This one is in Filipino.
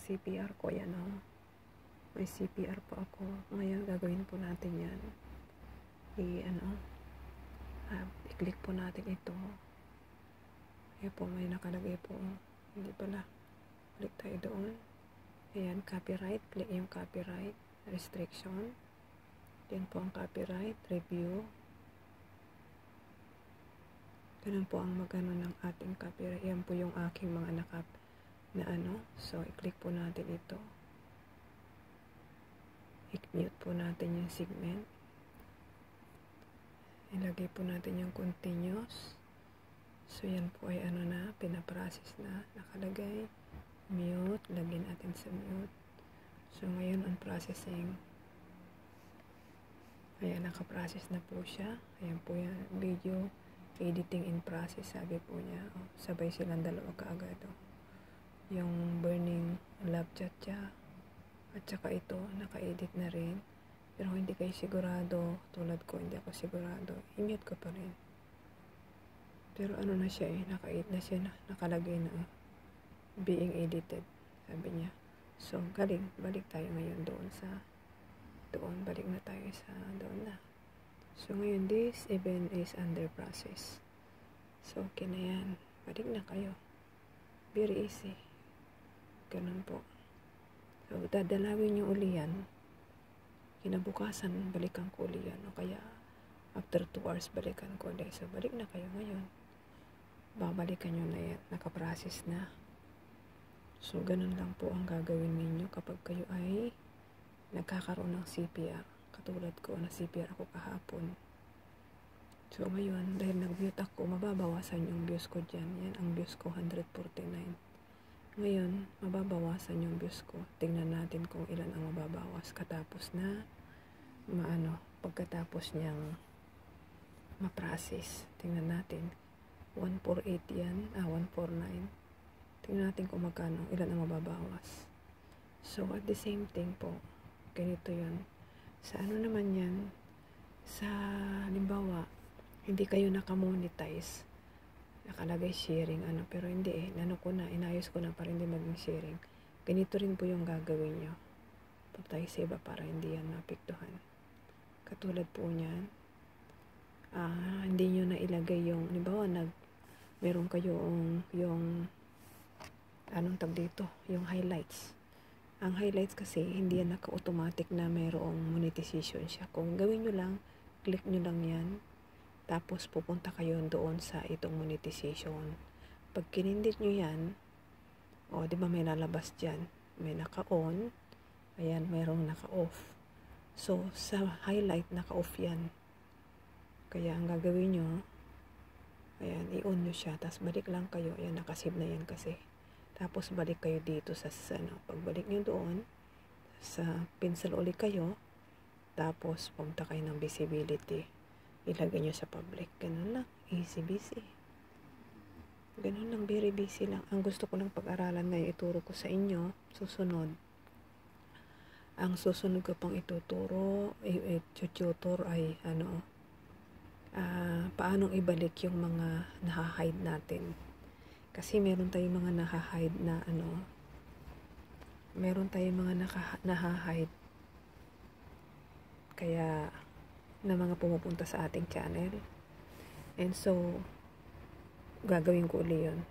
CPR ko, yan o. May CPR po ako. Ngayon, gagawin po natin yan. I-click po natin ito. Ayan po, may nakalagay po. Hindi pala. Click tayo doon. Ayan, copyright. Click yung copyright. Restriction. Yan po ang copyright. Review. Ganun po ang magano ng ating copyright. Yan po yung aking mga So, i-click po natin ito. I-mute po natin yung segment. Ilagay po natin yung continuous. So, yan po ay pinaprocess na. Nakalagay. Mute. Lagyan natin sa mute. So, ngayon, on processing. Ayan, nakaprocess na po siya. Ayan po yan. Video editing in process, sabi po niya. Sabay silang dalawa kaagad. Yung burning love chat siya. At saka ito, naka-edit na rin. Pero hindi kayo sigurado. Tulad ko, hindi ako sigurado. I-mute ko pa rin. Pero na siya naka-edit na siya. Nakalagay na being edited. Sabi niya. So, galing. Balik tayo ngayon doon. Balik na tayo sa doon na. So, ngayon, this event is under process. So, okay na yan. Balik na kayo. Very easy. Ganun po. So, dadalawin nyo uli yan. Kinabukasan, balikan ko uli yan. O kaya, after 2 hours, balikan ko uli. So, balik na kayo ngayon. Babalikan nyo na yan. Nakaprocess na. So, ganun lang po ang gagawin ninyo kapag kayo ay nagkakaroon ng CPR. Katulad ko, na CPR ako kahapon. So, ngayon, dahil nag-mute ako, mababawasan yung views ko dyan. Yan, ang views ko, 149. Ngayon, mababawasan yung views ko. Tingnan natin kung ilan ang mababawas. Katapos na, pagkatapos niyang ma-process. Tingnan natin. 148 yan. 149. Tingnan natin kung magkano, ilan ang mababawas. So, at the same thing po, ganito yun. Sa naman yan, sa halimbawa, hindi kayo nakamonetize, nakalagay sharing, pero hindi inayos ko na para hindi maging sharing. Ganito rin po yung gagawin nyo. Pag tayo sa iba para hindi yan naapektuhan. Katulad po niyan, hindi nyo na ilagay yung, halimbawa, meron kayo yung yung highlights. Ang highlights kasi, hindi yan naka-automatic na mayroong monetization siya. Kung gawin nyo lang, click nyo lang yan. Tapos, pupunta kayo doon sa itong monetization. Pag kinindit nyo yan, di ba may lalabas dyan? May naka-on. Ayan, mayroong naka-off. So, sa highlight, naka-off yan. Kaya, ang gagawin nyo, ayan, i-on nyo siya. Tapos, balik lang kayo. Ayan, nakasave na yan kasi. Tapos, balik kayo dito sa pagbalik nyo doon, sa pencil ulit kayo, tapos, pumunta kayo ng visibility. Ilagay nyo sa public. Ganun lang. Easy busy. Ganun lang. Very busy lang. Ang gusto ko lang pag-aralan ngayon, ituro ko sa inyo, susunod. Ang susunod ko pang ituturo, tutor ay, paanong ibalik yung mga naha-hide natin. Kasi meron tayong mga naha-hide na meron tayong mga naha-hide kaya na mga pumupunta sa ating channel. And so, gagawin ko uli yun.